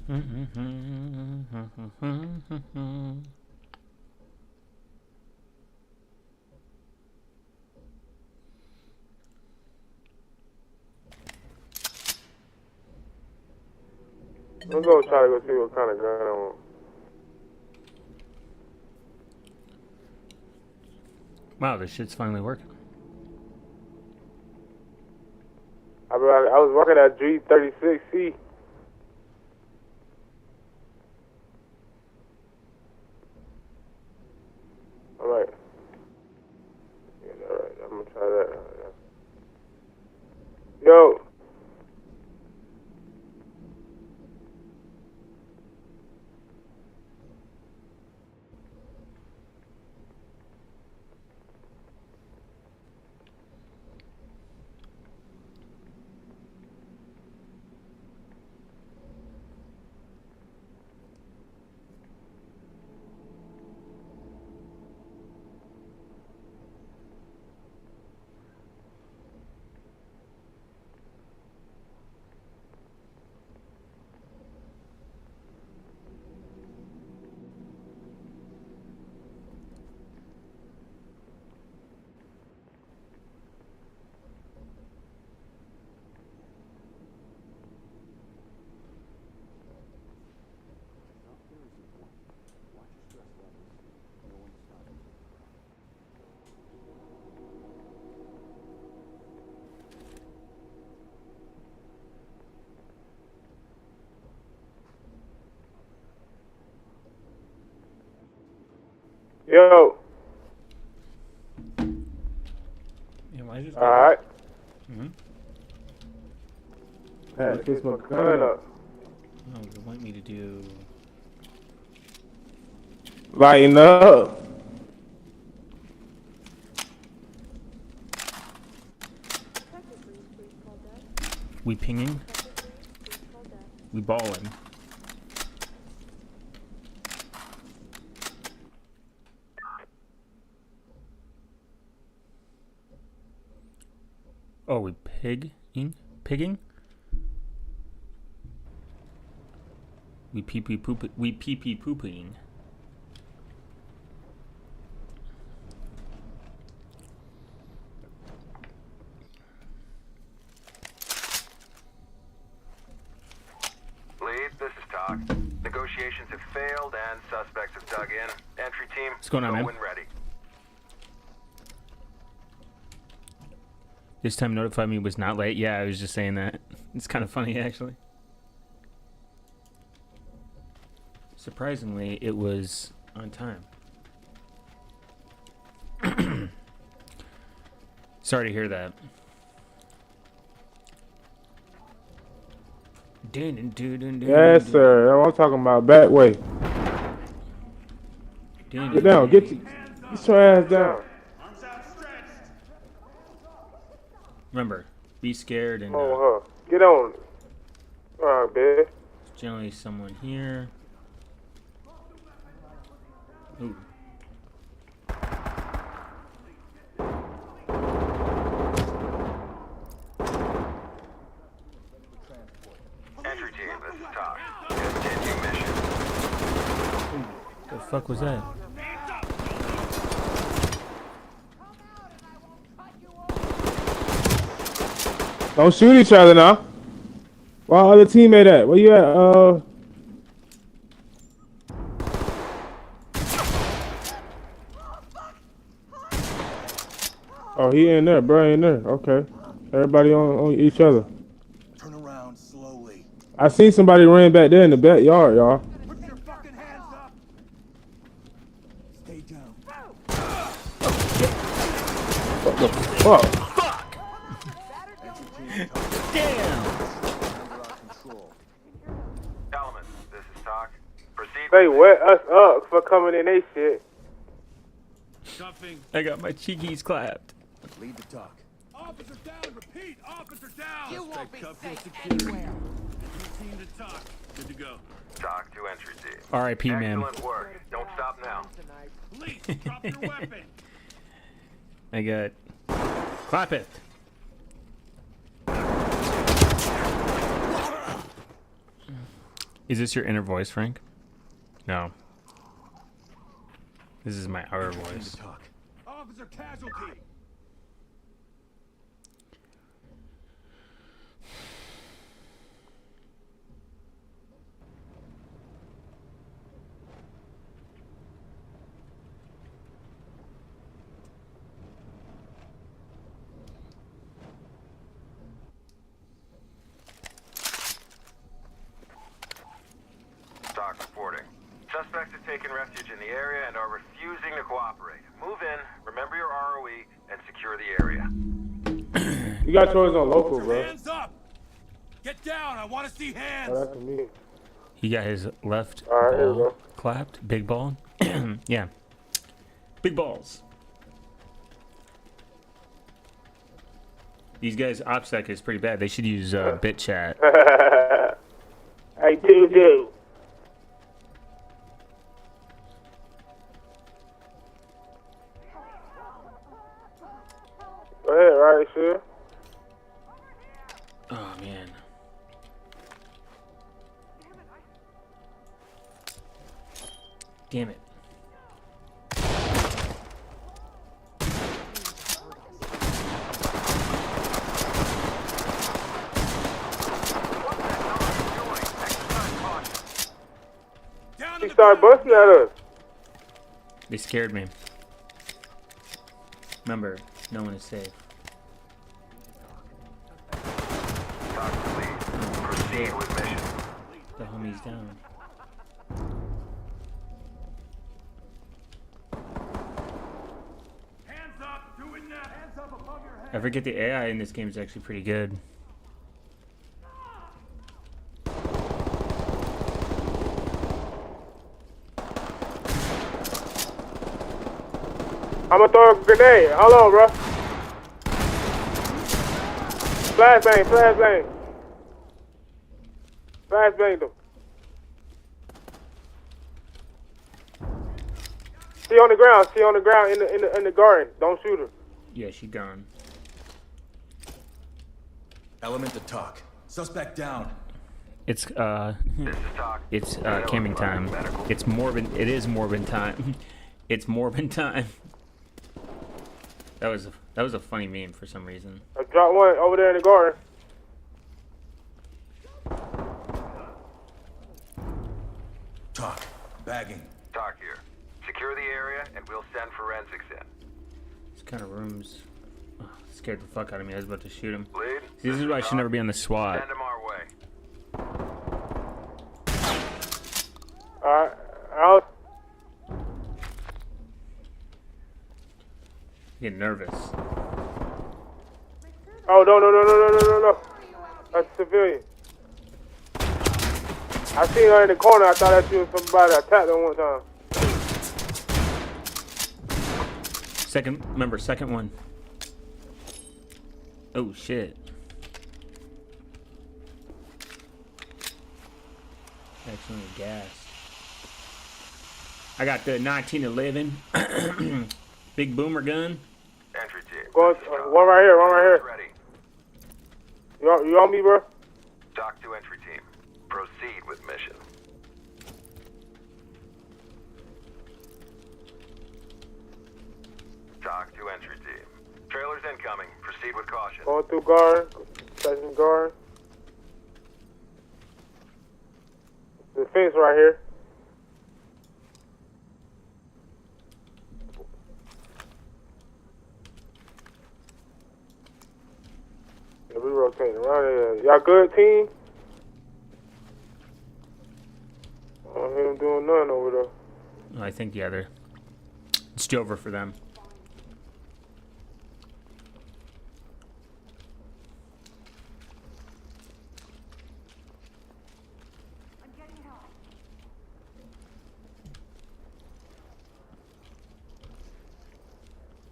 Let's go try to go see what kind of gun I want. Wow, this shit's finally working. I was working at G36C. Alright. Yeah, alright. I'm gonna try that. Yo. Yo. Yeah, why is this Alright. Pat, kiss my Gun gun up. up. Oh, you want me to do... Lighten up. We pinging? We balling. Oh, we pigging? Pigging? We pee-pee poop. We pee-pee pooping. Lead, this is Talk. Negotiations have failed and suspects have dug in. Entry team, What's going on, man? when ready. This time notify me was not late. Yeah, I was just saying that. It's kind of funny, actually. Surprisingly, it was on time. Sorry to hear that. Yes, sir. That's what I'm talking about. Back way. Get down. Get your ass down. Remember, be scared and Oh, get on. Alright, bitch. generally someone here. Ooh. Entry team, this is Talk. Continue mission. The fuck was that? Don't shoot each other now. Where our other teammate at? Where you at? Oh, he in there, bro. In there. Okay. Everybody on each other. Turn around slowly. I seen somebody ran back there in the backyard, y'all. Put your fucking hands up. Stay down. What the fuck? Damn! Element, this is Talk. Proceed. They wet us up for coming in they shit. I got my cheekies clapped. Lead the talk. Officer down, repeat, officer down! You won't be safe anywhere. Team to Talk. Good to go. Talk to entry team. R.I.P. man. Excellent work. Don't stop now. Police, drop your weapon! I got... Clap it! Is this your inner voice, Frank? No. This is my outer voice. Officer casualty. Doc reporting. Suspects have taken refuge in the area and are refusing to cooperate. Move in, remember your ROE, and secure the area. You got yours on local, Your bro. hands up. Get down. I want to see hands. Oh, that's for me. He got his left Alright, here we ball go. clapped. Big ball. Yeah. Big balls. These guys' OPSEC is pretty bad. They should use bit chat. Hey, do. Go ahead, right, sure. Oh man. Damn it. Down He in the started back. busting at us. They scared me. Remember, no one is safe. Doc, please proceed with mission. The homie's down. Hands up. Do it now. Hands up above your head. I forget the AI in this game is actually pretty good. I'm gonna throw a grenade. Hold on, bro. Flashbang, flashbang. Flashbang them. She on the ground. She on the ground in the garden. Don't shoot her. Yeah, she gone. Element to talk. Suspect down. It's This is Doc. it's camming time. It's Morbin. It is Morbin time. It's Morbin time. That was a funny meme for some reason. I dropped one over there in the garden. Talk. Bagging. Doc here. Secure the area and we'll send forensics in. This kind of rooms scared the fuck out of me. I was about to shoot him. Lead. See, this is why I should never be on the SWAT. Send him our way. Alright. Out. I get nervous. Oh, no. That's a civilian. I seen her in the corner. I thought that she was somebody that attacked her one time. Second one. Oh shit. Accidentally gassed. I got the 1911 big boomer gun. Entry team. Going, This is Doc. one right here. Ready. You on me, bro? Doc to entry team. Proceed with mission. Doc to entry team. Trailers incoming. Proceed with caution. Going through guard. Touching guard. The fence right here. Yeah, we rotating around here. Y'all good, team? I don't hear them doing nothing over there. Oh, I think yeah, it's Jover for them.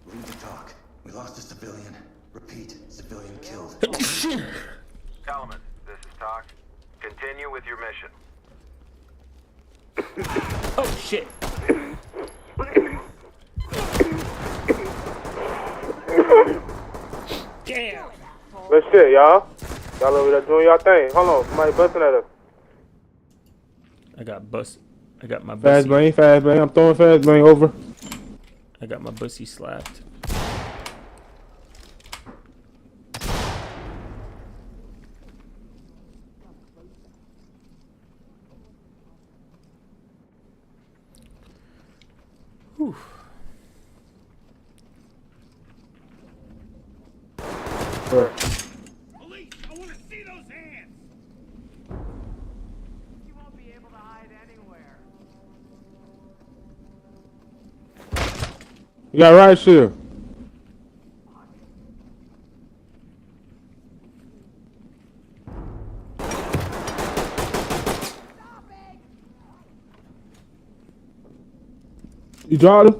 Lead to talk. We lost a civilian. Repeat. Civilian killed. Element, this is Doc. Continue with your mission. Oh shit. Damn. Good shit, y'all. Y'all over there doing y'all thing. Hold on, somebody busting at us. I got my Fast bussy. fast brain. I'm throwing fast brain over. I got my bussy slapped. Whew. Police, I want to see those hands. You won't be able to hide anywhere. You got right shooter. You dropped him?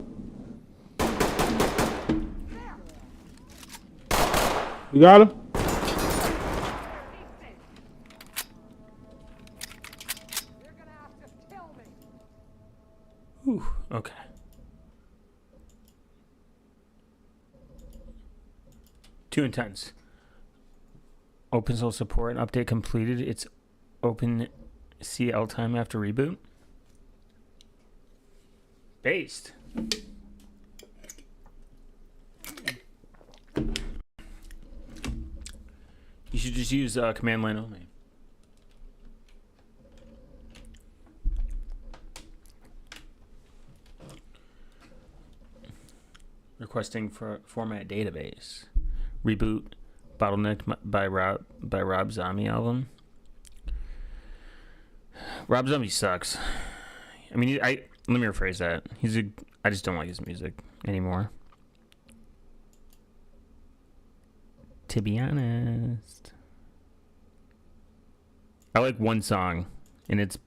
You got him? You're gonna have to kill me. Whew. Okay. Too intense. Open source support update completed. It's open CL time after reboot. Based. You should just use command line only. Requesting for format database. Reboot. Bottleneck by Rob Zombie album. Rob Zombie sucks. I mean, let me rephrase that. I just don't like his music anymore. To be honest, I like one song, and it's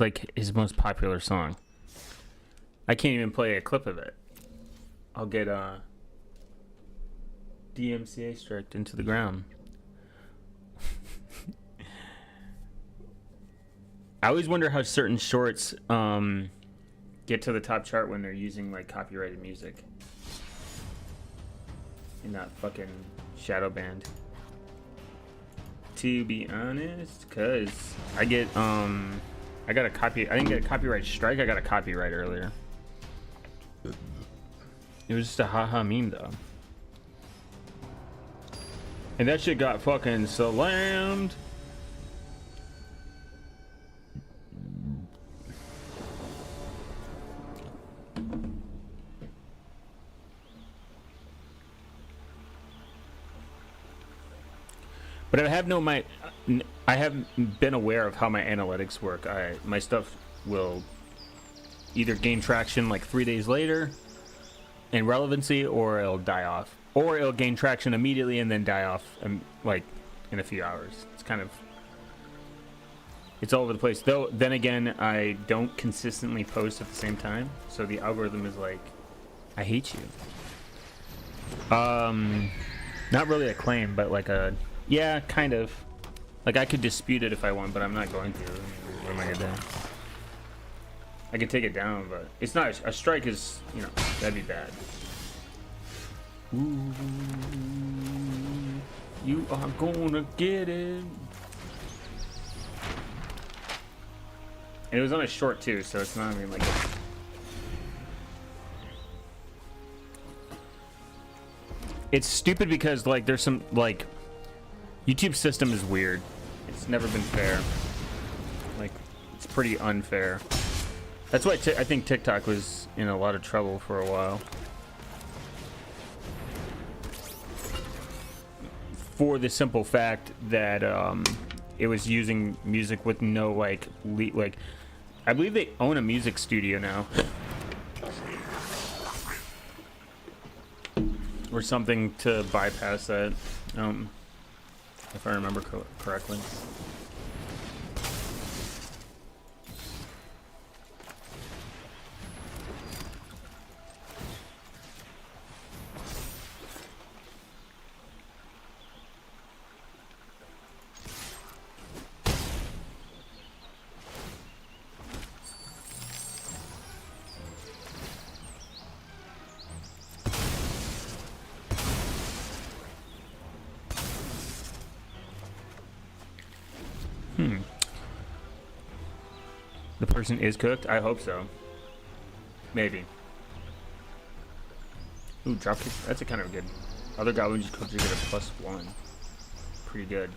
like his most popular song. I can't even play a clip of it. I'll get DMCA striked into the ground. I always wonder how certain shorts get to the top chart when they're using like copyrighted music and not fucking shadow banned. To be honest, cause I got a copy. I didn't get a copyright strike. I got a copyright earlier. It was just a haha meme though, and that shit got fucking slammed. But I haven't been aware of how my analytics work. My stuff will either gain traction like 3 days later in relevancy, or it'll die off, or it'll gain traction immediately and then die off like in a few hours. It's all over the place. Though then again, I don't consistently post at the same time, so the algorithm is like, I hate you. Not really a claim, but like a. Yeah, kind of. Like, I could dispute it if I want, but I'm not going to. What am I gonna do? I could take it down, but it's not. A strike is, that'd be bad. Ooh, you are gonna get it. And it was on a short, too, so it's not even like. It's stupid because, like, there's some, like. YouTube's system is weird. It's never been fair. Like, it's pretty unfair. That's why I think TikTok was in a lot of trouble for a while. For the simple fact that it was using music with no, like, I believe they own a music studio now. Or something to bypass that. If I remember correctly. The person is cooked? I hope so. Maybe. Ooh, dropkick. That's a kind of good. Other guy who just cooked, you get a +1. Pretty good.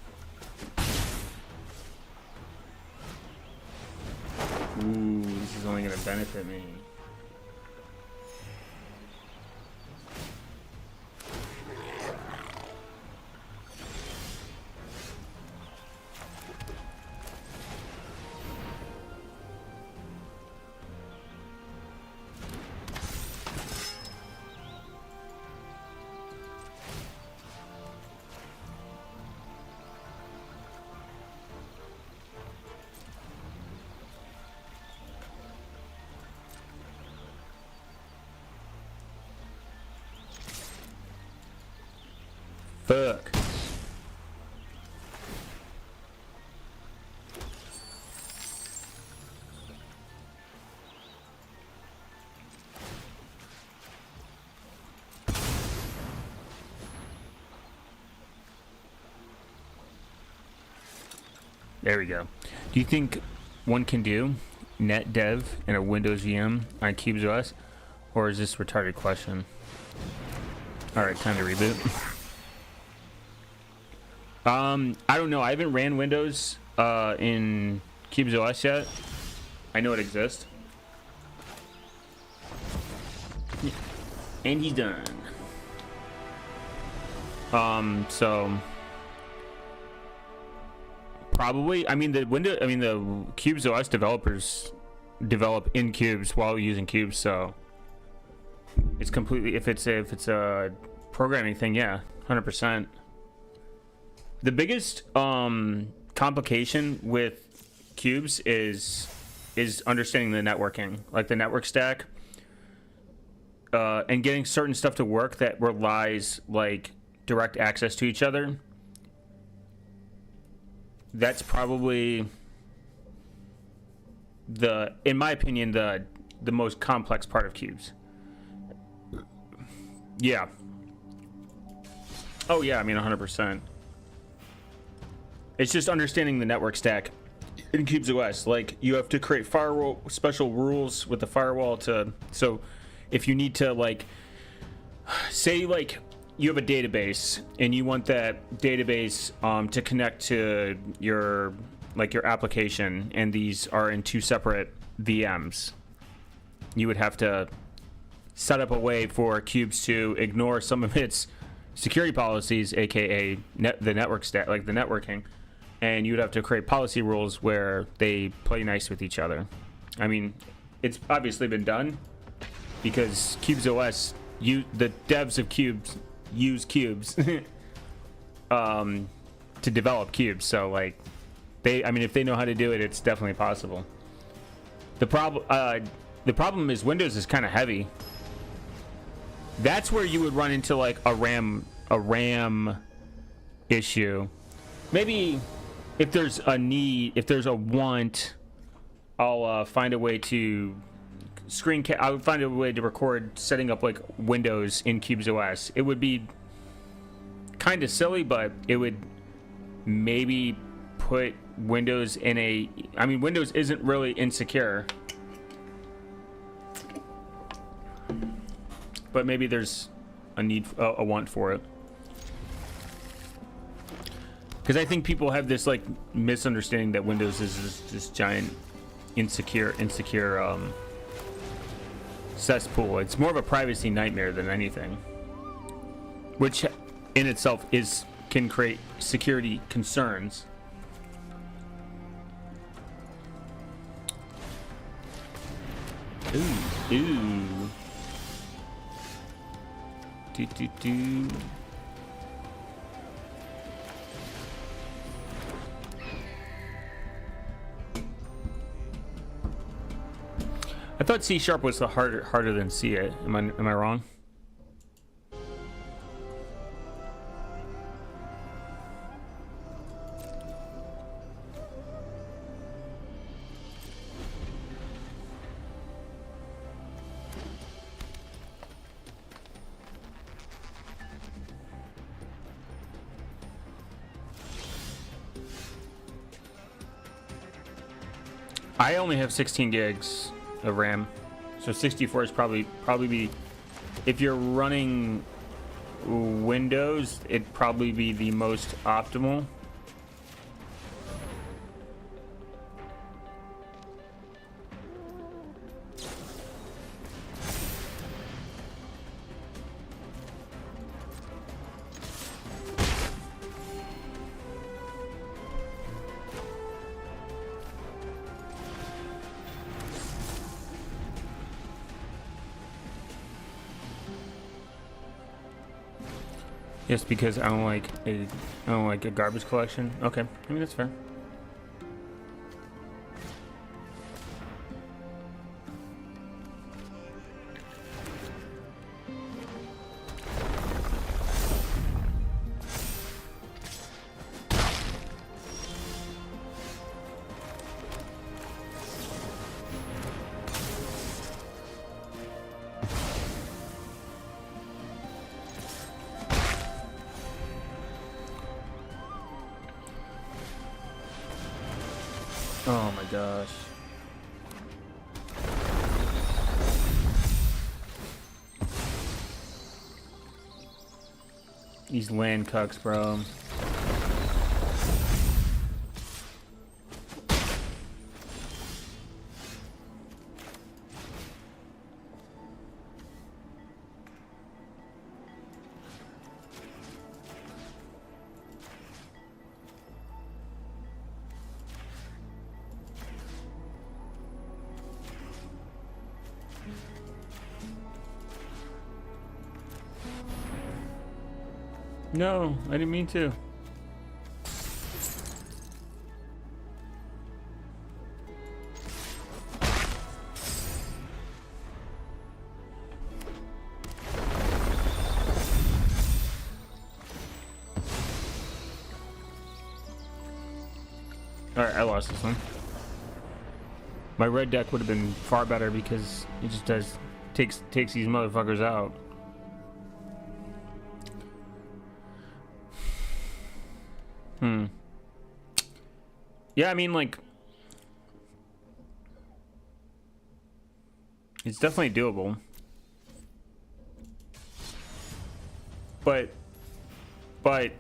Ooh, this is only going to benefit me. Fuck. There we go. Do you think one can do net dev in a Windows VM on CubesOS, or is this a retarded question? All right, time to reboot. I don't know. I haven't ran Windows in CubesOS yet. I know it exists. And he's done. So probably, I mean the CubesOS developers develop in Cubes while using Cubes, so it's completely, if it's a programming thing, yeah, 100%. The biggest complication with Cubes is understanding the networking, like the network stack, and getting certain stuff to work that relies like direct access to each other. That's probably in my opinion, the most complex part of Cubes. Yeah. Oh yeah, I mean 100%. It's just understanding the network stack in CubesOS. Like, you have to create firewall special rules with the firewall so if you need to, like, say like you have a database and you want that database to connect to your application, and these are in 2 separate VMs, you would have to set up a way for Cubes to ignore some of its security policies, aka the network stack, like the networking. And you would have to create policy rules where they play nice with each other. I mean, it's obviously been done because CubesOS, the devs of Cubes use Cubes to develop Cubes. So like, if they know how to do it, it's definitely possible. The problem is Windows is kind of heavy. That's where you would run into like a RAM issue. Maybe. If there's a need, if there's a want, I'll find a way to I would find a way to record setting up like Windows in CubesOS. It would be kind of silly, but it would maybe put Windows in Windows isn't really insecure, but maybe there's a need, a want for it. Because I think people have this like misunderstanding that Windows is this giant insecure cesspool. It's more of a privacy nightmare than anything, which in itself can create security concerns. Ooh. Do. I thought C# was the harder than C. Am I wrong? I only have 16 gigs of RAM, so 64 is probably be, if you're running Windows, it'd probably be the most optimal. Just because I don't like a garbage collection. Okay, I mean that's fair. Oh my gosh. These land cucks, bro. No, I didn't mean to. Alright, I lost this one. My red deck would have been far better because it just takes these motherfuckers out. Yeah, I mean, like, it's definitely doable. But, got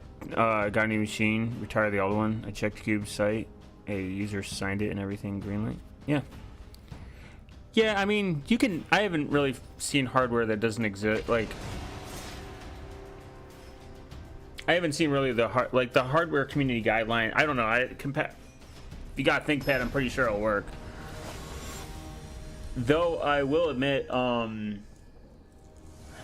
a new machine, retire the old one. I checked Cube's site. A user signed it and everything, green light. Yeah. Yeah, I mean, you can, I haven't really seen hardware that doesn't exist, like, I haven't seen really the hardware community guideline. I don't know. If you got ThinkPad, I'm pretty sure it'll work. Though I will admit, I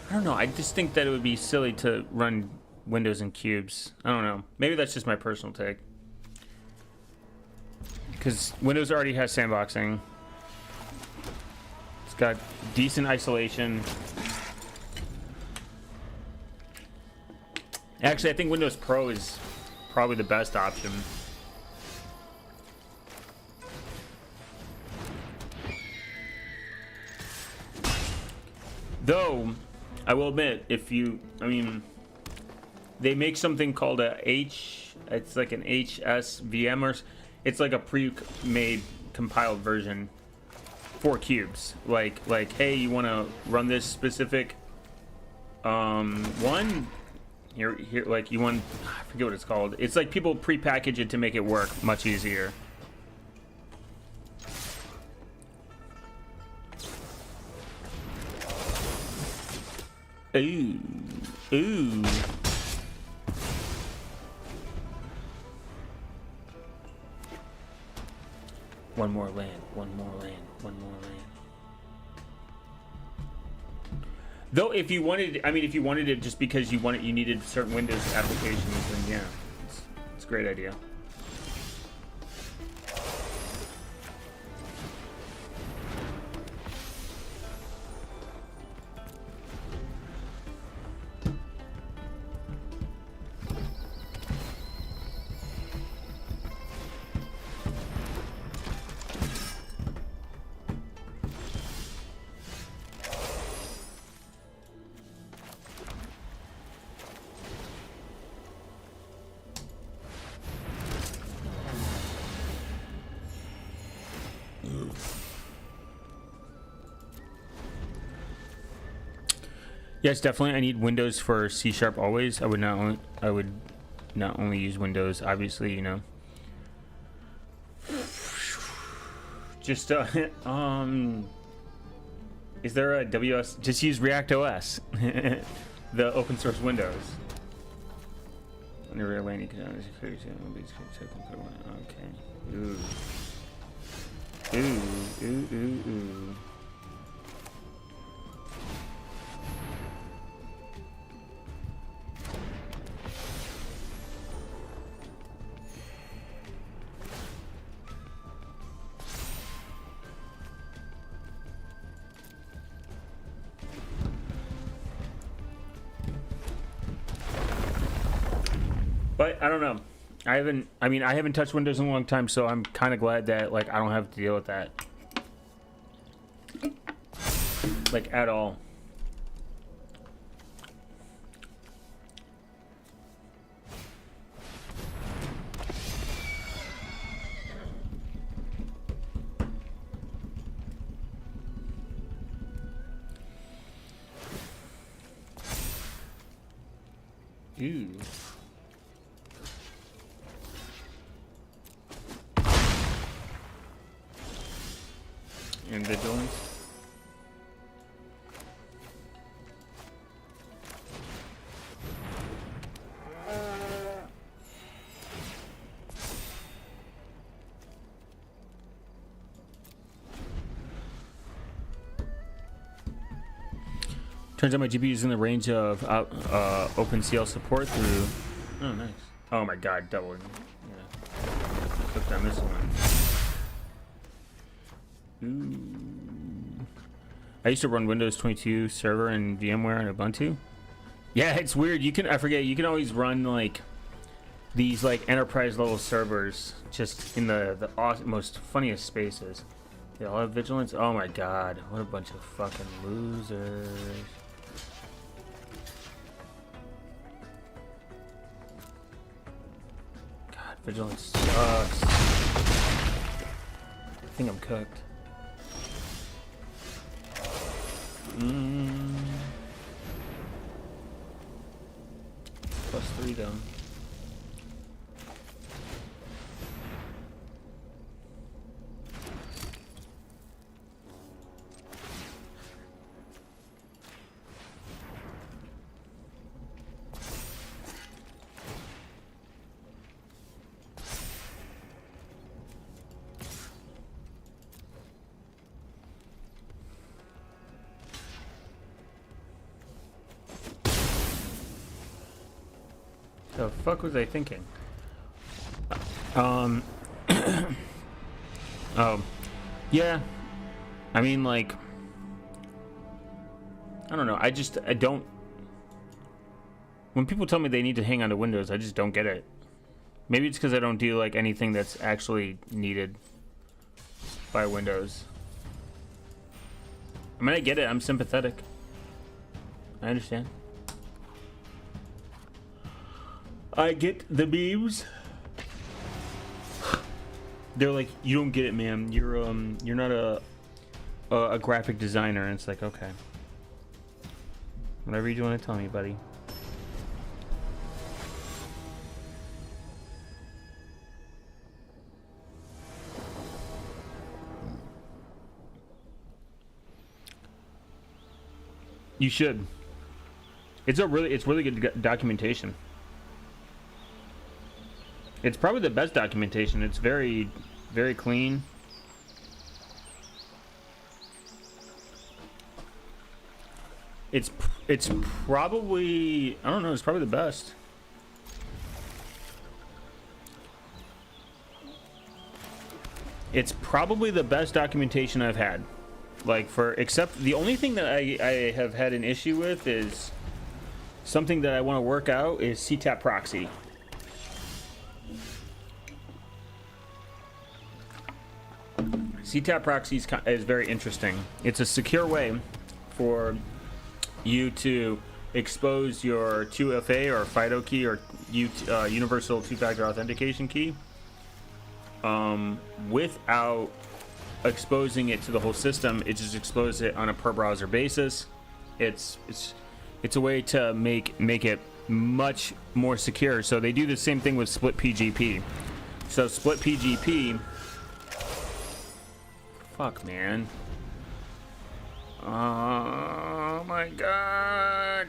don't know. I just think that it would be silly to run Windows and cubes. I don't know. Maybe that's just my personal take. Because Windows already has sandboxing. It's got decent isolation. Actually, I think Windows Pro is probably the best option. Though, I will admit, they make something called it's like an HSVM, or it's like a pre-made compiled version for cubes. Like, hey, you want to run this specific one? Here, like you want, I forget what it's called. It's like people pre-package it to make it work much easier. Ooh. Ooh. One more land, one more land, one more land. Though if you wanted, if you wanted it just because you needed certain Windows applications, then yeah, it's a great idea. Yes, definitely. I need Windows for C# always. I would not only use Windows, obviously, you know. Just is there a WS? Just use React OS, the open source Windows. Okay. Ooh. Ooh, ooh, ooh, ooh. But I don't know. I haven't touched Windows in a long time, so I'm kind of glad that like I don't have to deal with that. Like at all. Ooh. And vigilance. Turns out my GPU is in the range of OpenCL support through. Oh, nice. Oh my God, double. Yeah. Clicked on this one. Ooh. I used to run Windows 22 server and VMware and Ubuntu. Yeah, it's weird. You can you can always run like these like enterprise level servers just in the awesome, most funniest spaces. They all have vigilance. Oh my God, what a bunch of fucking losers. God, vigilance sucks. I think I'm cooked. +3 down. The fuck was I thinking? Oh, yeah. I mean, like, I don't know. I don't. When people tell me they need to hang on to Windows, I just don't get it. Maybe it's because I don't do like anything that's actually needed by Windows. I mean, I get it. I'm sympathetic. I understand. I get the memes. They're like, you don't get it, man. You're not a graphic designer, and it's like, okay, whatever you want to tell me, buddy. You should. It's really good documentation. It's probably the best documentation. It's very, very clean. It's probably, I don't know, it's probably the best. It's probably the best documentation I've had. Like except the only thing that I have had an issue with is something that I want to work out is CTAP proxy. CTAP proxy is very interesting. It's a secure way for you to expose your 2FA or FIDO key or universal two-factor authentication key without exposing it to the whole system. It just exposes it on a per browser basis. It's It's a way to make it much more secure. So they do the same thing with split PGP. So split PGP. Fuck, man. Oh my god.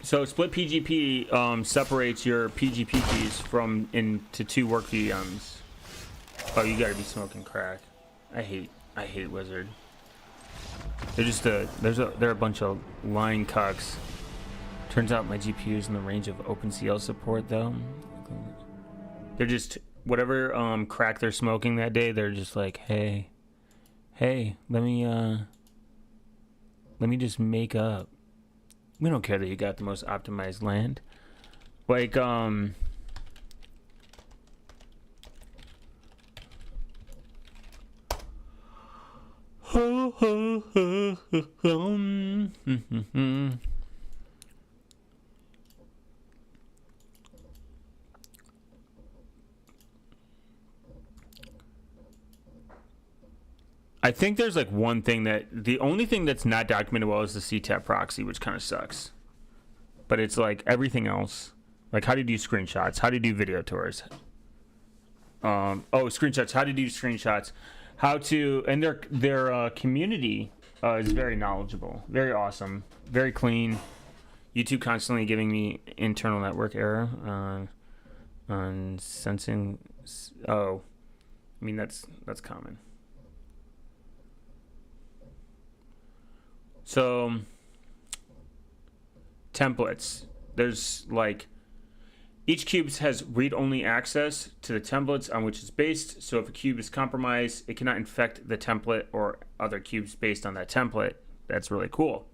So split PGP separates your PGP keys from into two work VMs. Oh, you gotta be smoking crack. I hate Wizard. They're just they're a bunch of lying cucks. Turns out my GPU is in the range of OpenCL support though. They're just whatever crack they're smoking that day. They're just like, hey, let me just make up. We don't care that you got the most optimized land. Like, I think there's like one thing that the only thing that's not documented well is the CTAP proxy, which kind of sucks. But it's like everything else, like how to do screenshots, how to do video tours. Screenshots, how to do screenshots, how to, and their community is very knowledgeable, very awesome, very clean. YouTube constantly giving me internal network error on sensing. Oh, I mean that's common. So, templates. There's like, each cube has read-only access to the templates on which it's based. So if a cube is compromised, it cannot infect the template or other cubes based on that template. That's really cool.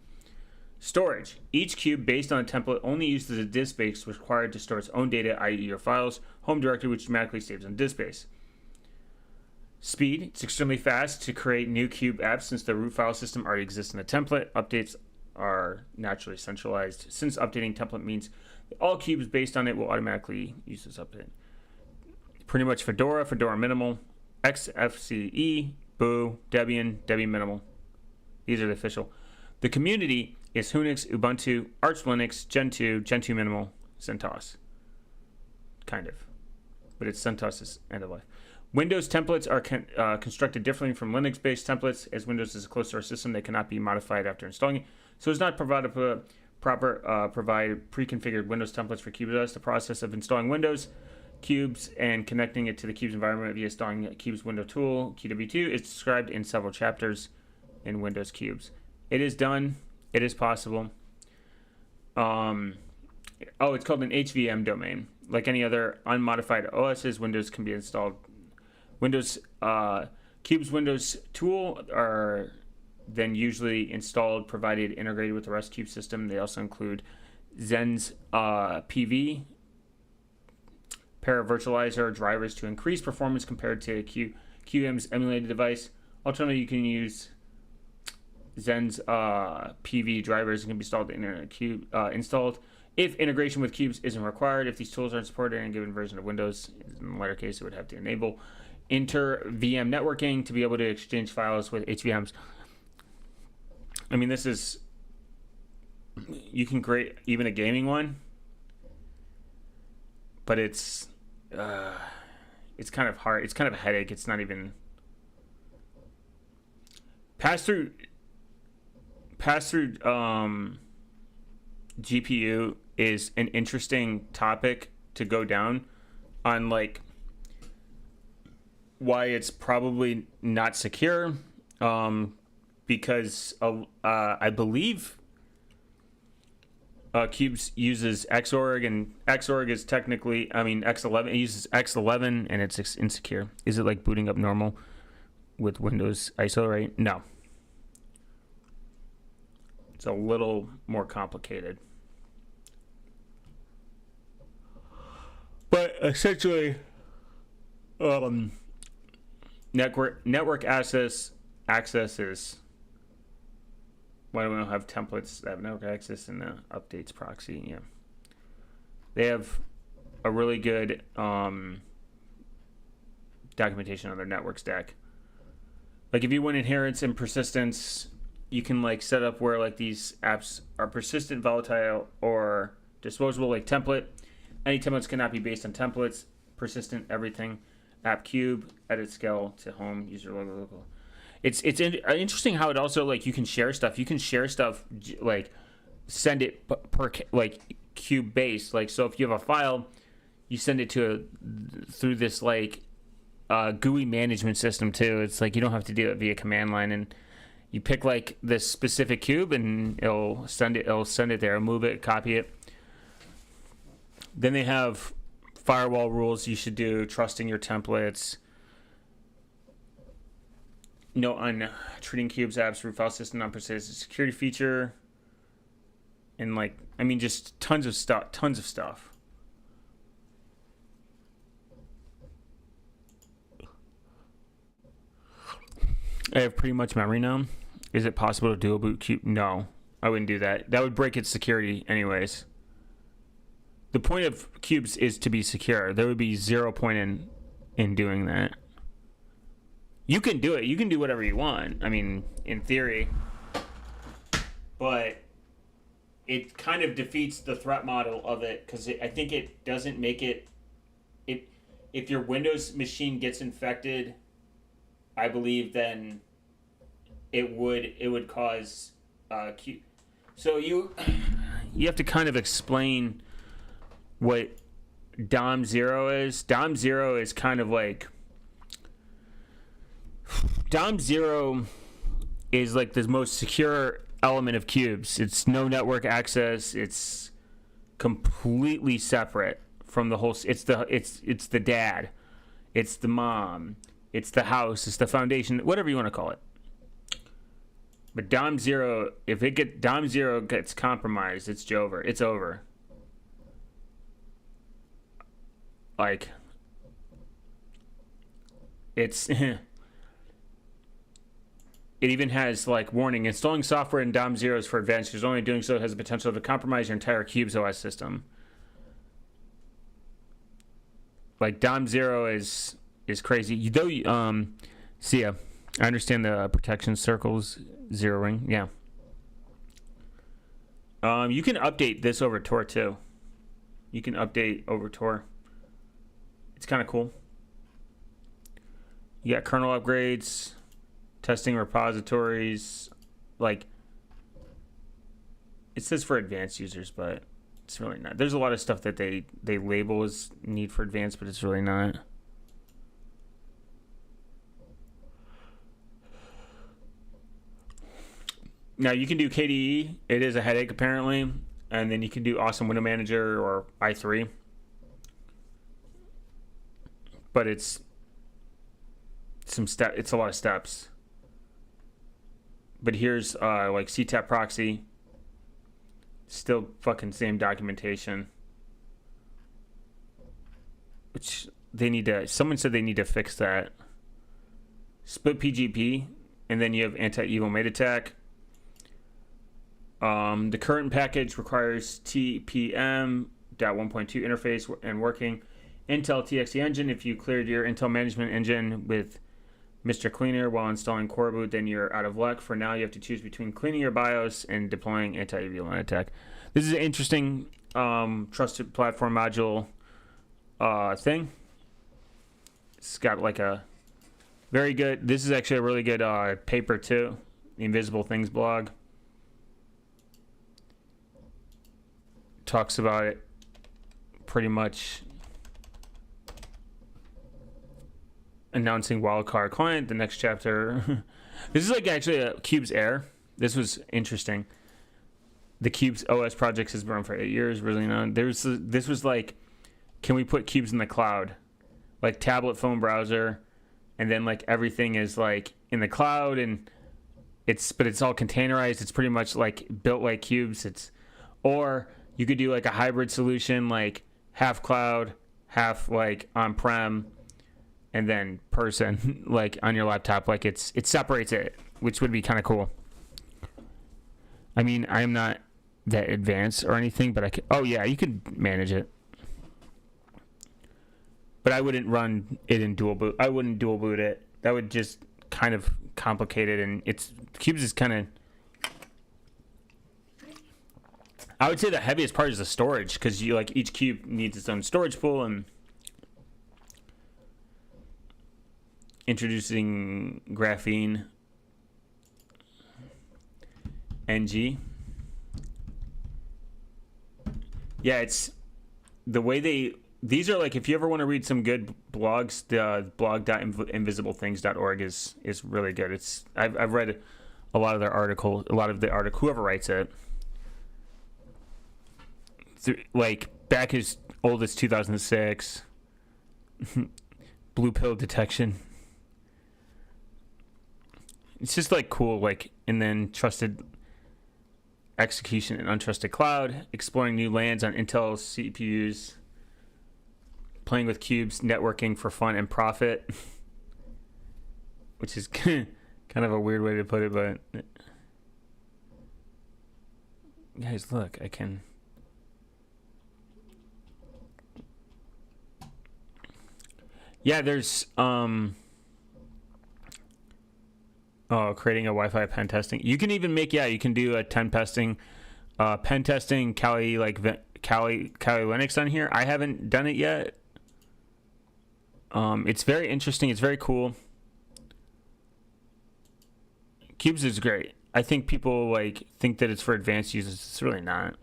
Storage. Each cube based on a template only uses a disk space required to store its own data, i.e. your files, home directory, which automatically saves on disk space. Speed. It's extremely fast to create new cube apps since the root file system already exists in the template. Updates are naturally centralized. Since updating template means that all cubes based on it will automatically use this update. Pretty much Fedora Minimal, XFCE, Boo, Debian Minimal. These are the official. The community is Unix, Ubuntu, Arch Linux, Gentoo Minimal, CentOS. Kind of. But it's CentOS's end of life. Windows templates are constructed differently from Linux-based templates. As Windows is a closed-source system, they cannot be modified after installing it. So it's not provide pre-configured Windows templates for cubes. The process of installing Windows cubes and connecting it to the cube's environment via installing Cube's window tool, QW2, is described in several chapters in Windows cubes. It is done. It is possible. It's called an HVM domain. Like any other unmodified OSs, Windows can be installed. Cube's Windows tool are then usually installed, provided integrated with the rest Cube system. They also include Zen's PV, Paravirtualizer drivers to increase performance compared to QM's emulated device. Alternatively, you can use Zen's PV drivers and can be installed in Cube installed. If integration with cubes isn't required, if these tools aren't supported in a given version of Windows, in the latter case, it would have to enable inter-VM networking to be able to exchange files with HVMs. I mean, this is, you can create even a gaming one, but it's kind of hard. It's kind of a headache. It's not even pass-through GPU is an interesting topic to go down on, like why it's probably not secure, because I believe Cubes uses Xorg, and Xorg is technically, X11, it uses X11 and it's insecure. Is it like booting up normal with Windows ISO, right? No. It's a little more complicated. But essentially, network access is, Why do we not have templates that have network access in the updates proxy? Yeah. They have a really good documentation on their network stack. Like if you want inheritance and persistence, you can like set up where like these apps are persistent, volatile, or disposable, like template. Any templates cannot be based on templates. Persistent, everything. App cube, edit scale to home, user local. It's interesting how it also like you can share stuff. You can share stuff like send it per like cube based. Like so, if you have a file, you send it through this like GUI management system too. It's like you don't have to do it via command line, and you pick like this specific cube, and it'll send it there, move it, copy it. Then they have firewall rules you should do, trusting your templates. No on treating cubes apps through file system non-persistent security feature, and like I mean just tons of stuff. I have pretty much memory now. Is it possible to dual boot cube? No, I wouldn't do that. That would break its security anyways. The point of cubes is to be secure. There would be zero point in doing that. You can do it. You can do whatever you want. I mean, in theory. But it kind of defeats the threat model of it because I think it doesn't make it... If your Windows machine gets infected, I believe then it would cause... So you have to kind of explain what DOM 0 is. DOM 0 is kind of like... DOM 0 is like the most secure element of cubes. It's no network access. It's completely separate from the whole. It's the dad. It's the mom. It's the house. It's the foundation. Whatever you want to call it. But DOM 0, if DOM 0 gets compromised, it's over. It's over. Like it's. It even has like warning: installing software in DOM 0 is for advanced users. Only doing so has the potential to compromise your entire Cubes OS system. Like DOM 0 is crazy. See ya. I understand the protection circles zeroing. Yeah. You can update this over Tor too. You can update over Tor. It's kind of cool. You got kernel upgrades. Testing repositories, like it says for advanced users, but it's really not. There's a lot of stuff that they label as need for advanced, but it's really not. Now you can do KDE. It is a headache apparently, and then you can do Awesome Window Manager or i3, but it's a lot of steps. But here's like CTAP proxy. Still fucking same documentation. Which they need to... Someone said they need to fix that. Split PGP. And then you have anti-evil mate attack. The current package requires TPM.1.2 interface and working. Intel TXT engine. If you cleared your Intel management engine with Mr. Cleaner while installing Core Boot, then you're out of luck. For now, you have to choose between cleaning your BIOS and deploying anti-evil attack. This is an interesting trusted platform module thing. It's got like a very good... This is actually a really good paper too. The Invisible Things blog. Talks about it pretty much... announcing wildcard client, the next chapter. This is like actually a Cubes Air. This was interesting. The Cubes OS project has been around for 8 years. Really not. This was like, can we put Cubes in the cloud? Like tablet phone browser, and then like everything is like in the cloud, and it's all containerized. It's pretty much like built like Cubes. Or you could do like a hybrid solution, like half cloud, half like on-prem, and then person like on your laptop. Like it separates it, which would be kind of cool. I mean, I'm not that advanced or anything, but I could. Oh yeah, you could manage it. But I wouldn't run it in dual boot. I wouldn't dual boot it. That would just kind of complicate it, and Cubes is kind of. I would say the heaviest part is the storage, because you like each cube needs its own storage pool, and introducing graphene NG. Yeah, it's the way these are like, if you ever want to read some good blogs, the blog.invisibleThings.org is really good. I've read a lot of the article, whoever writes it. Like back as old as 2006, blue pill detection. It's just like cool, like, and then trusted execution and untrusted cloud, exploring new lands on Intel CPUs, playing with cubes, networking for fun and profit, which is kind of a weird way to put it, but guys, look, I can. Yeah, there's creating a Wi-Fi pen testing. You can even make you can do a pen testing Kali Linux on here. I haven't done it yet. It's very interesting. It's very cool. Cubes is great. I think people think that it's for advanced users. It's really not.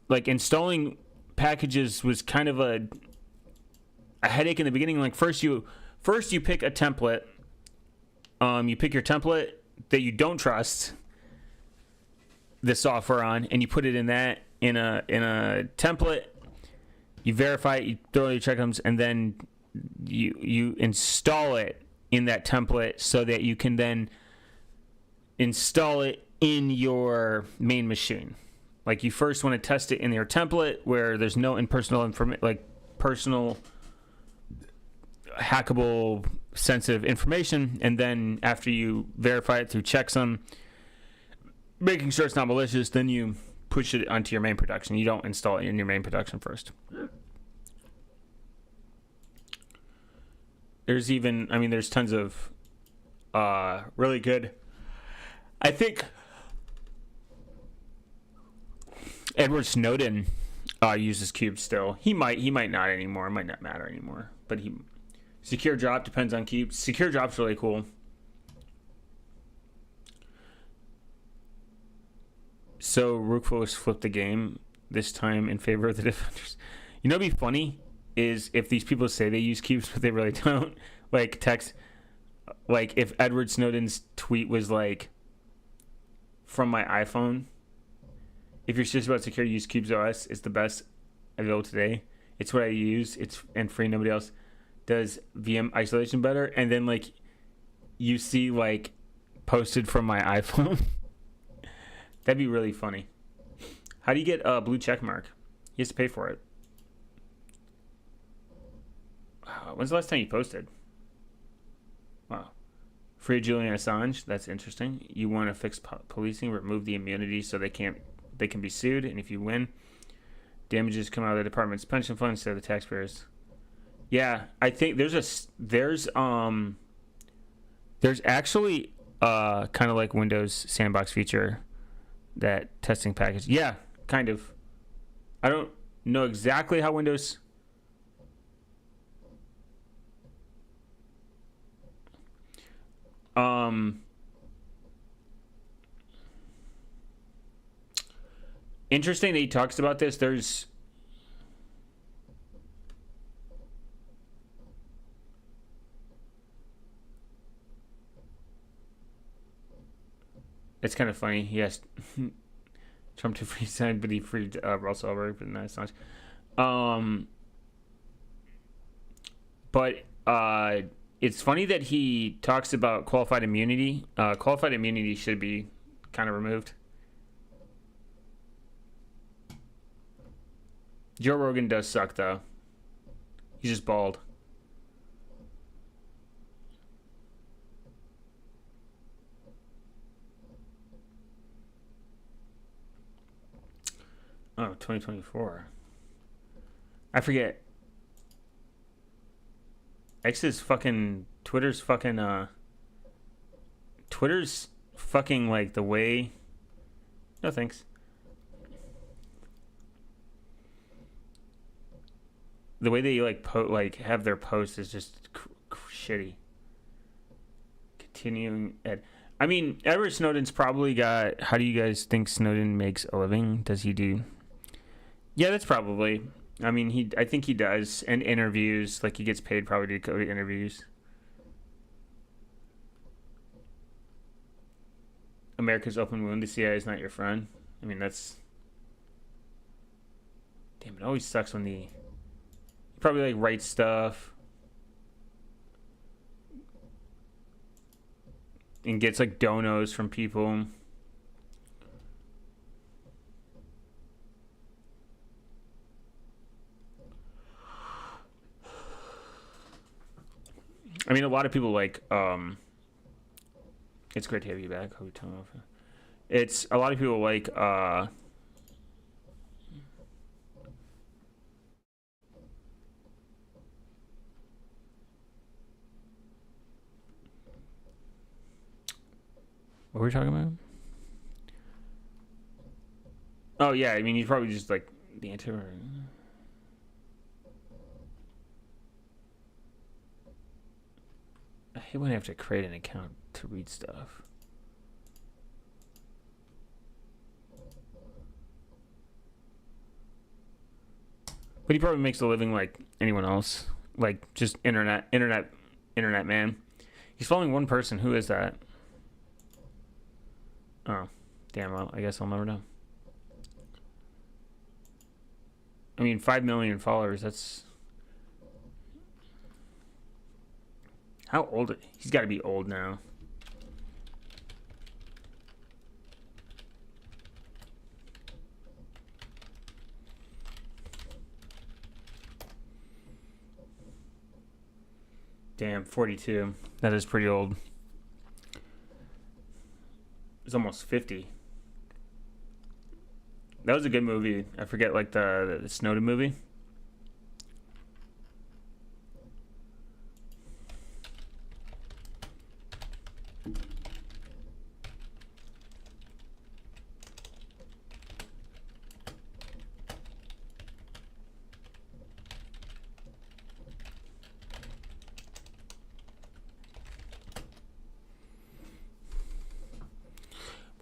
Like, installing packages was kind of a headache in the beginning. Like, first you pick a template. You pick your template that you don't trust the software on, and you put it in a template. You verify it, you throw your checksums, and then you install it in that template so that you can then install it in your main machine. Like, you first want to test it in your template where there's no impersonal information, like personal hackable sensitive information, and then after you verify it through checksum, making sure it's not malicious, then you push it onto your main production. You don't install it in your main production first. There's tons of really good. I think Edward Snowden uses cubes still. He might not anymore. It might not matter anymore. But secure drop depends on cubes. Secure drop's really cool. So Rookful flipped the game this time in favor of the defenders. You know, what'd be funny is if these people say they use cubes but they really don't. Like, text, like if Edward Snowden's tweet was like from my iPhone. If you're serious about secure, use Cubes OS. It's the best available today. It's what I use. It's and free. Nobody else does VM isolation better. And then you see posted from my iPhone. That'd be really funny. How do you get a blue check mark? You have to pay for it. When's the last time you posted? Wow. Free Julian Assange. That's interesting. You want to fix policing, remove the immunity so they can be sued, and if you win, damages come out of the department's pension fund instead of the taxpayers. Yeah, I think there's actually kind of like Windows sandbox feature, that testing package. Yeah, kind of. I don't know exactly how Windows. Interesting that he talks about this. It's kind of funny. He asked Trump to free sign, but he freed Russell Elberg, but nice. But it's funny that he talks about qualified immunity. Qualified immunity should be kind of removed. Joe Rogan does suck, though. He's just bald. Oh, 2024. I forget. X's fucking Twitter's fucking like the way. No thanks. The way they like have their posts is just shitty. Continuing Ed. I mean, Edward Snowden's probably got. How do you guys think Snowden makes a living? Does he do? Yeah, that's probably. I mean, I think he does, and interviews. Like he gets paid probably to go to interviews. America's open wound. The CIA is not your friend. I mean, that's. Damn, it always sucks when he probably like writes stuff and gets like donos from people. I mean, a lot of people like. It's great to have you back. It's a lot of people like. What were we talking about? Oh yeah, I mean, he's probably just like the anti. I hate when I have to create an account to read stuff. But he probably makes a living like anyone else, like just internet man. He's following one person. Who is that? Oh, damn. Well, I guess I'll never know. I mean, 5 million followers. That's how old? He's got to be old now. Damn, 42. That is pretty old. It's almost 50. That was a good movie. I forget, like the Snowden movie.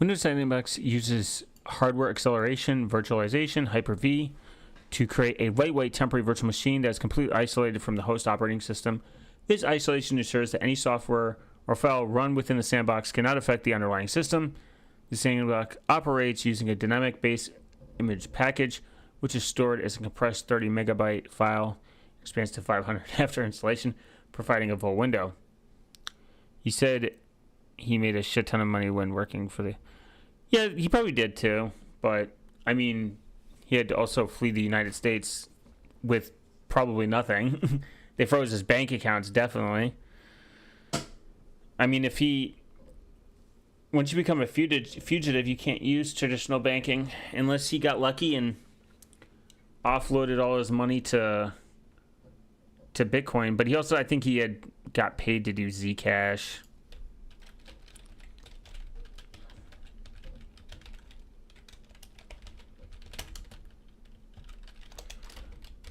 Windows Sandbox uses hardware acceleration, virtualization, Hyper-V, to create a lightweight temporary virtual machine that is completely isolated from the host operating system. This isolation ensures that any software or file run within the sandbox cannot affect the underlying system. The sandbox operates using a dynamic base image package, which is stored as a compressed 30 megabyte file, expands to 500 after installation, providing a full window. He said he made a shit ton of money when working for the... Yeah, he probably did too, but I mean, he had to also flee the United States with probably nothing. They froze his bank accounts, definitely. I mean, once you become a fugitive, you can't use traditional banking unless he got lucky and offloaded all his money to Bitcoin. But he also, I think he had got paid to do Zcash.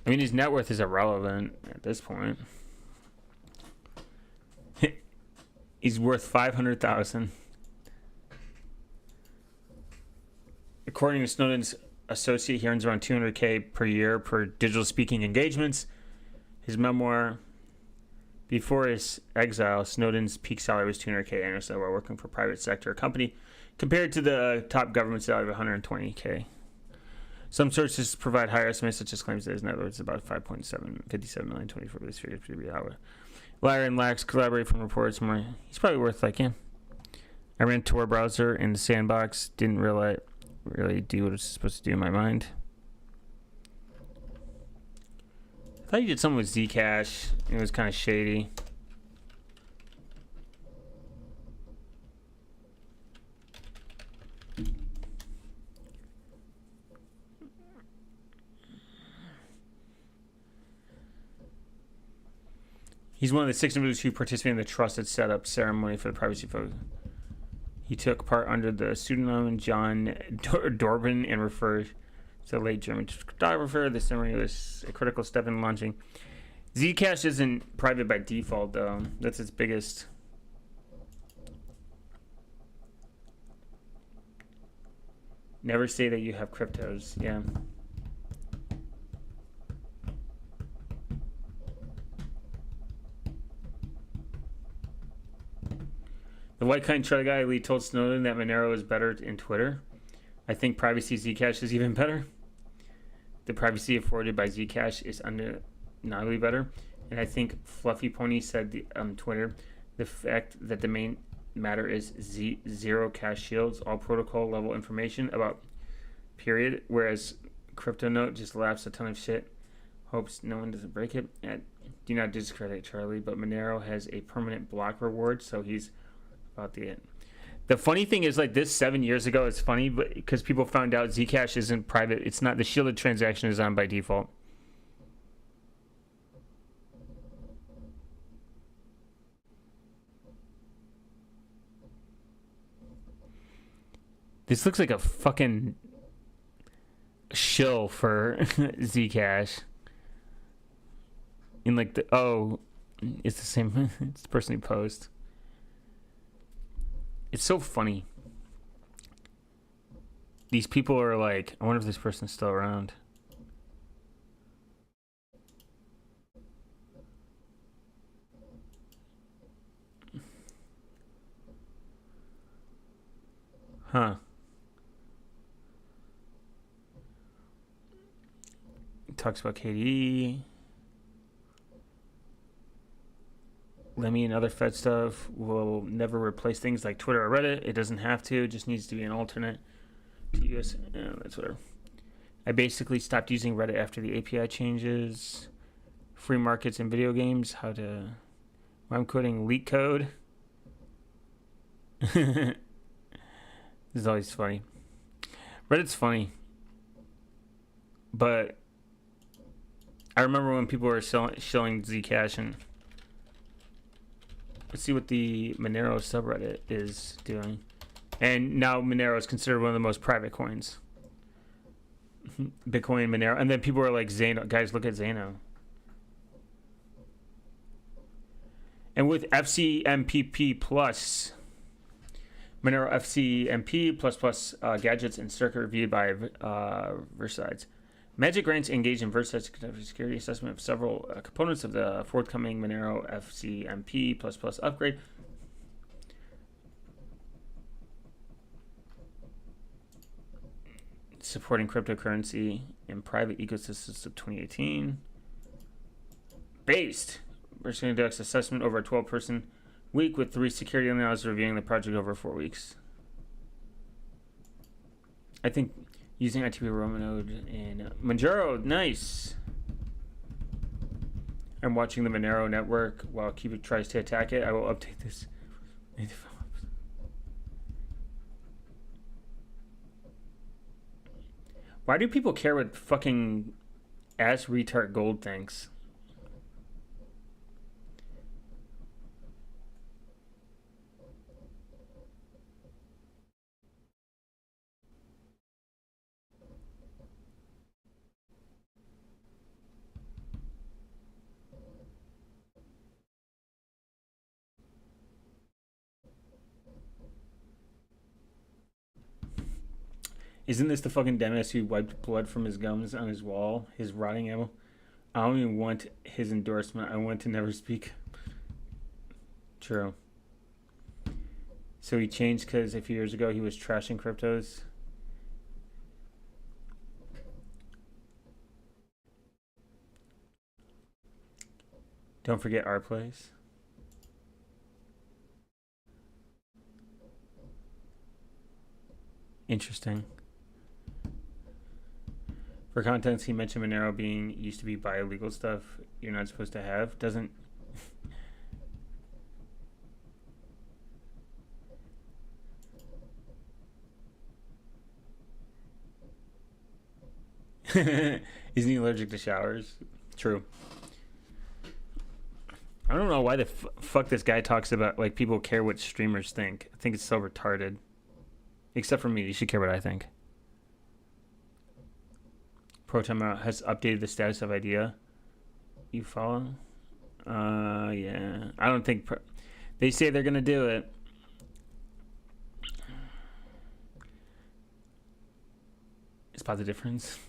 I mean, his net worth is irrelevant at this point. He's worth $500,000. According to Snowden's associate, he earns around $200K per year per digital speaking engagements. His memoir, before his exile, Snowden's peak salary was $200K annually while working for a private sector company, compared to the top government salary of $120K. Some sources provide higher estimates, such as claims that his net worth is about 5.57 million, 24 of this figure to be out. Larry and Lax collaborate from reports more. He's probably worth like, yeah. I ran Tor browser in the sandbox, didn't really do what it was supposed to do in my mind. I thought you did something with Zcash. It was kind of shady. He's one of the 6 individuals who participated in the trusted setup ceremony for the privacy folks. He took part under the pseudonym John Dorban and referred to the late German cryptographer. The ceremony was a critical step in launching. Zcash isn't private by default, though. That's its biggest. Never say that you have cryptos. Yeah. The white kind Charlie guy Lee told Snowden that Monero is better in Twitter. I think privacy Zcash is even better. The privacy afforded by Zcash is undeniably better. And I think Fluffy Pony said Twitter, the fact that the main matter is zero cache shields, all protocol level information about period, whereas CryptoNote just laps a ton of shit. Hopes no one doesn't break it. Do not discredit Charlie, but Monero has a permanent block reward, so he's about the funny thing is, like, this 7 years ago is funny, but because people found out Zcash isn't private, it's not, the shielded transaction is on by default. This looks like a fucking shill for Zcash. In like it's the same. It's the person who posted. It's so funny. These people are like, I wonder if this person's still around. Huh. It talks about KDE. Lemmy and other Fed stuff will never replace things like Twitter or Reddit. It doesn't have to. It just needs to be an alternate to US. That's whatever. I basically stopped using Reddit after the API changes. Free markets in video games. I'm coding leak code. This is always funny. Reddit's funny. But I remember when people were shilling Zcash, and let's see what the Monero subreddit is doing. And now Monero is considered one of the most private coins. Bitcoin, Monero. And then people are like, Zano. Guys, look at Zano. And with FCMPP plus, Monero FCMP plus gadgets and circuit reviewed by Versides. Magic Grants engaged in Verside's security assessment of several components of the forthcoming Monero FCMP plus upgrade. Supporting cryptocurrency in private ecosystems of 2018. Based. Verside conducts assessment over a 12-person week with 3 security analysts reviewing the project over 4 weeks. I think using ITP Roman node in Manjaro, nice. I'm watching the Monero network while Cubic tries to attack it. I will update this. Why do people care what fucking ass retard gold thinks? Isn't this the fucking dentist who wiped blood from his gums on his wall, his rotting apple? I don't even want his endorsement. I want to never speak. True. So he changed because a few years ago he was trashing cryptos. Don't forget our place. Interesting. For contents, he mentioned Monero being used to be buy illegal stuff you're not supposed to have. Doesn't. Isn't he allergic to showers? True. I don't know why the fuck this guy talks about like people care what streamers think. I think it's so retarded. Except for me, you should care what I think. Proton has updated the status of idea. You follow? Yeah. I don't think they say they're gonna do it. Spot the difference.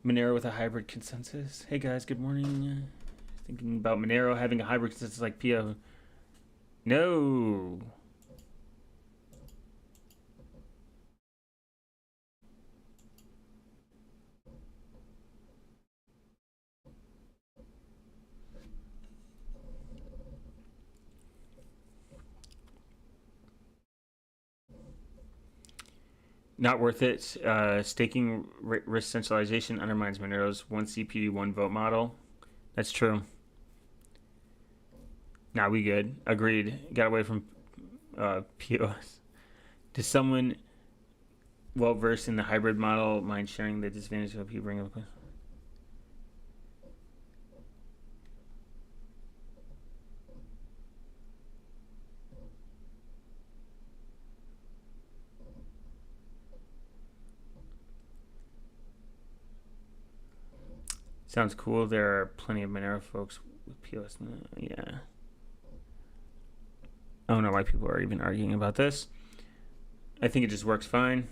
Monero with a hybrid consensus. Hey guys, good morning. Thinking about Monero having a hybrid consensus like PO. No. Not worth it. Staking risk centralization undermines Monero's one CPU, one vote model. That's true. Nah, we good. Agreed. Got away from POS. Does someone well versed in the hybrid model mind sharing the disadvantage of people bring up? Sounds cool. There are plenty of Monero folks with POS. Yeah. I don't know why people are even arguing about this. I think it just works fine.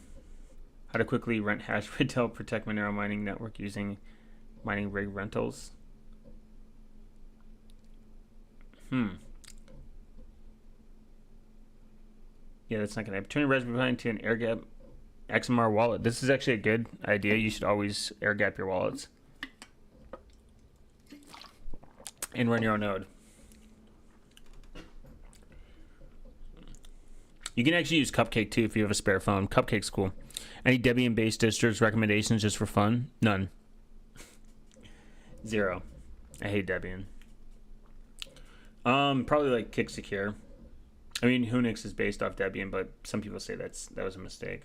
How to quickly rent hash rate to help protect Monero mining network using mining rig rentals. Yeah, that's not gonna happen. Turn your Raspberry Pi into an air gap XMR wallet. This is actually a good idea. You should always air gap your wallets. And run your own node. You can actually use Cupcake too if you have a spare phone. Cupcake's cool. Any Debian-based distros recommendations just for fun? None. 0. I hate Debian. Probably like Kick Secure. I mean, Unix is based off Debian, but some people say that was a mistake.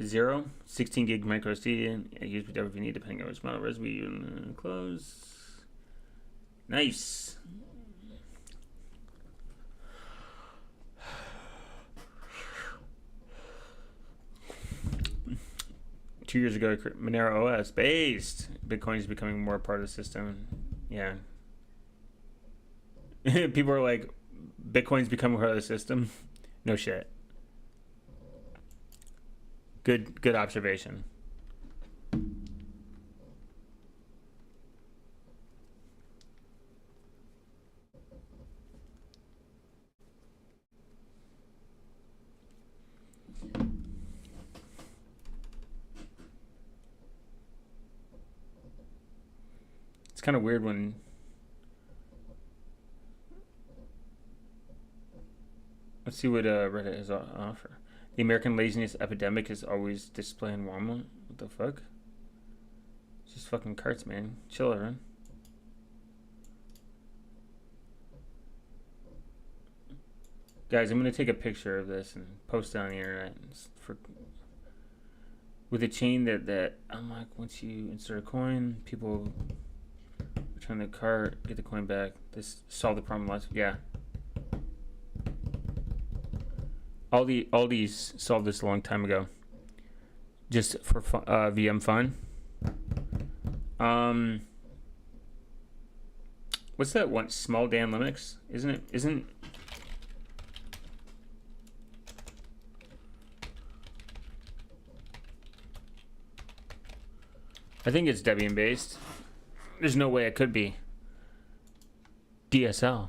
0, 16 gig micro SD. Use whatever you need depending on which model Raspberry you close. Nice. Two years ago, Monero OS based. Bitcoin is becoming more part of the system. Yeah. People are like, Bitcoin's becoming part of the system. No shit. Good observation. It's kind of weird when let's see what Reddit has to offer. The American laziness epidemic is always displaying Walmart. What the fuck? It's just fucking carts, man. Chill, everyone. Guys, I'm gonna take a picture of this and post it on the internet with a chain that unlock once you insert a coin, people return the cart, get the coin back. This solved the problem last. Yeah. All these solved this a long time ago. Just for VM fun. What's that one? Small Dan Linux? Isn't I think it's Debian based. There's no way it could be. DSL.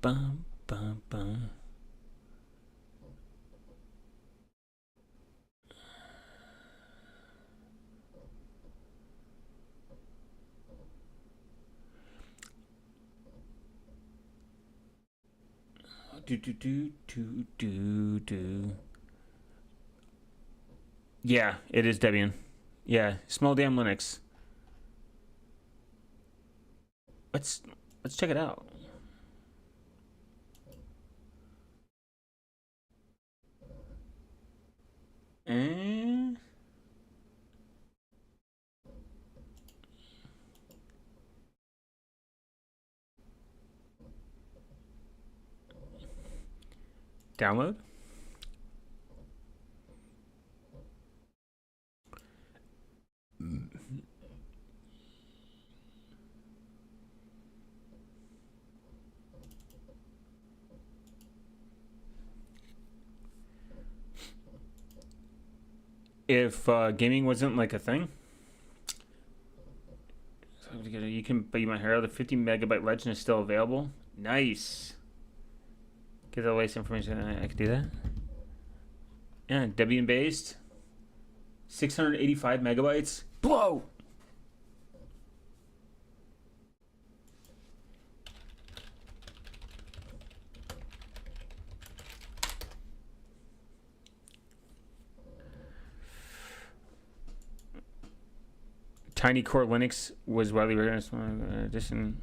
Bum, bum, bum. Do. Yeah, it is Debian. Yeah, small damn Linux. Let's check it out. And download. If gaming wasn't like a thing, you can buy my hero. The 50 megabyte legend is still available. Nice. Get the latest information. I can do that. Yeah, Debian based. 685 megabytes. Blow. Tiny Core Linux was widely recognized edition.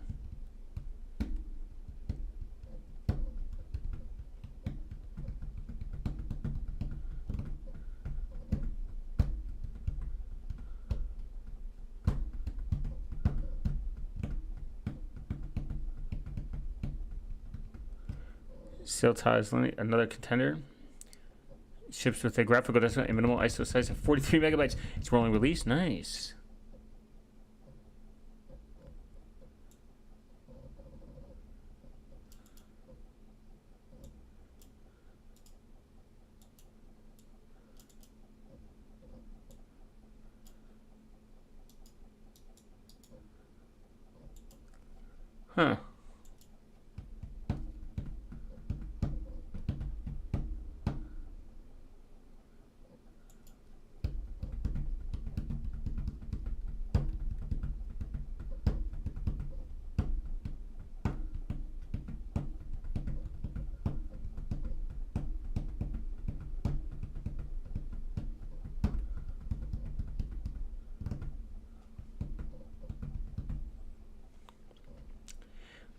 Silta is another contender. Ships with a graphical desktop and minimal ISO size of 43 megabytes. It's rolling release. Nice. Huh.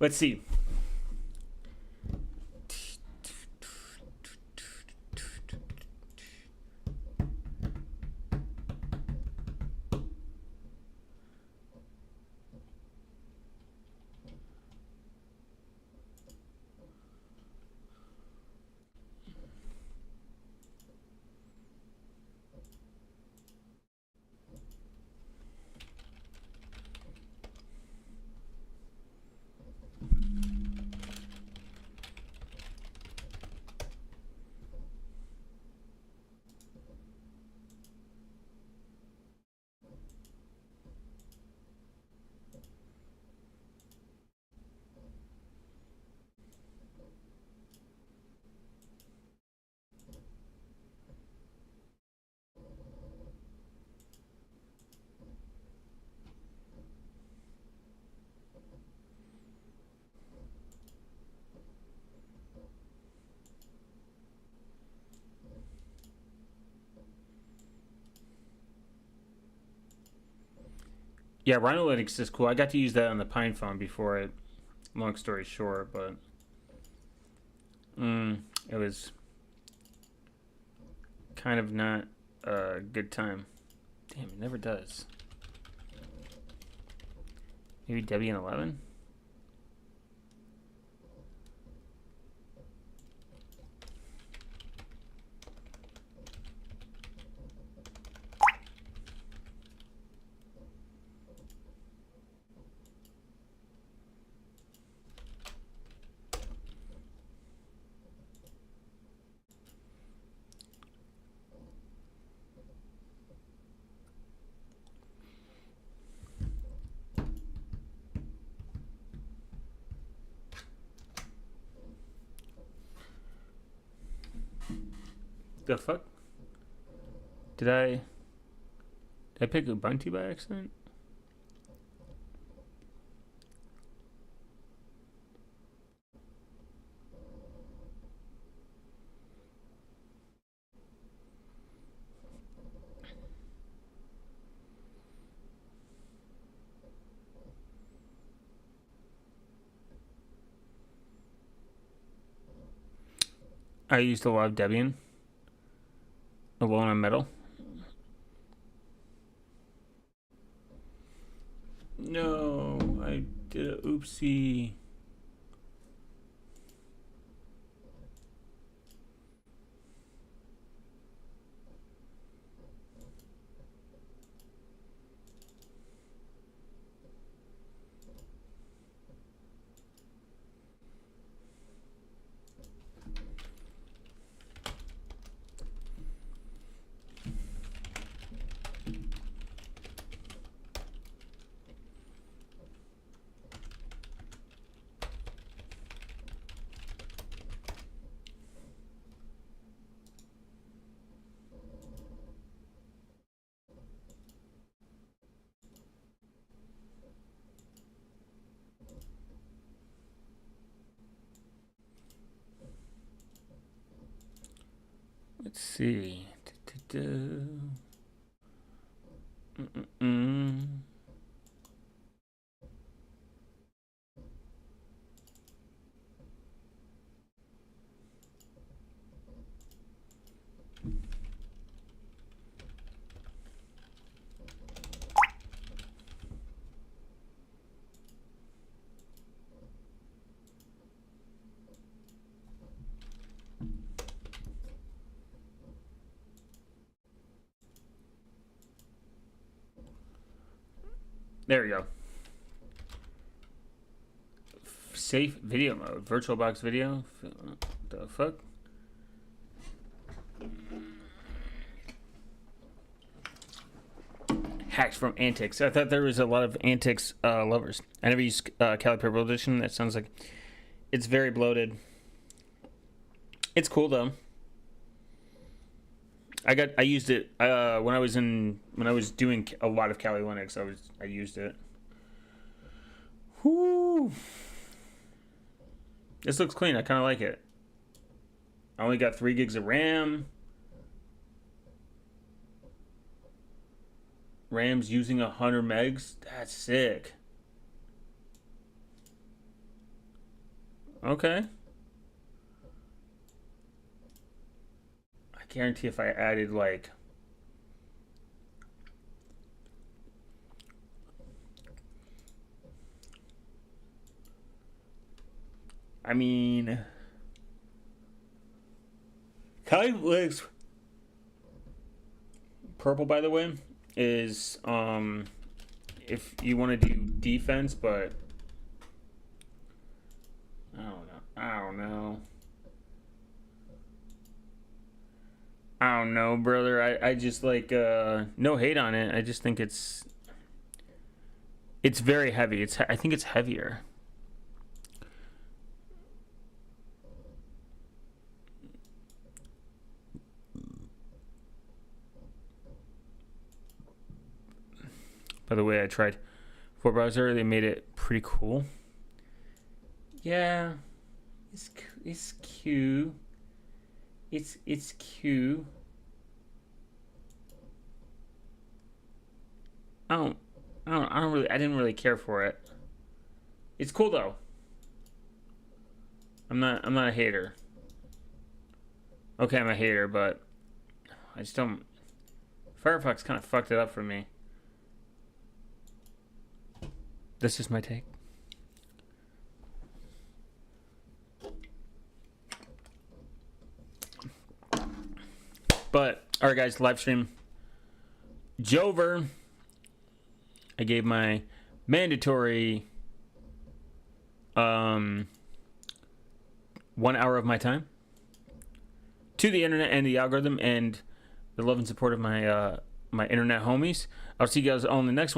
Let's see. Yeah, Rhino Linux is cool. I got to use that on the Pine phone before it. Long story short, but it was kind of not a good time. Damn, it never does. Maybe Debian 11? The fuck? Did I pick Ubuntu by accident? I used a lot of Debian. Alone on Metal. No, I did a oopsie. Let's see. There we go. Safe video mode. VirtualBox video. The fuck? Hacks from Antics. I thought there was a lot of Antics lovers. I never used Kali Purple Edition. That sounds like it's very bloated. It's cool though. I used it when I was doing a lot of Kali Linux. I used it. Whoo! This looks clean. I kind of like it. I only got 3 gigs of RAM. RAM's using 100 megs. That's sick. Okay. I guarantee if I added like Kali Linux Purple, by the way, is if you want to do defense, but I don't know, brother. I just like no hate on it. I just think it's very heavy. I think it's heavier. By the way, I tried 4-browser. They made it pretty cool. Yeah, it's cute. It's cute. I didn't really care for it. It's cool though. I'm not a hater. Okay, I'm a hater, but I just don't. Firefox kind of fucked it up for me. This is my take. But all right, guys, live stream Jover. I gave my mandatory 1 hour of my time to the internet and the algorithm and the love and support of my my internet homies. I'll see you guys on the next one.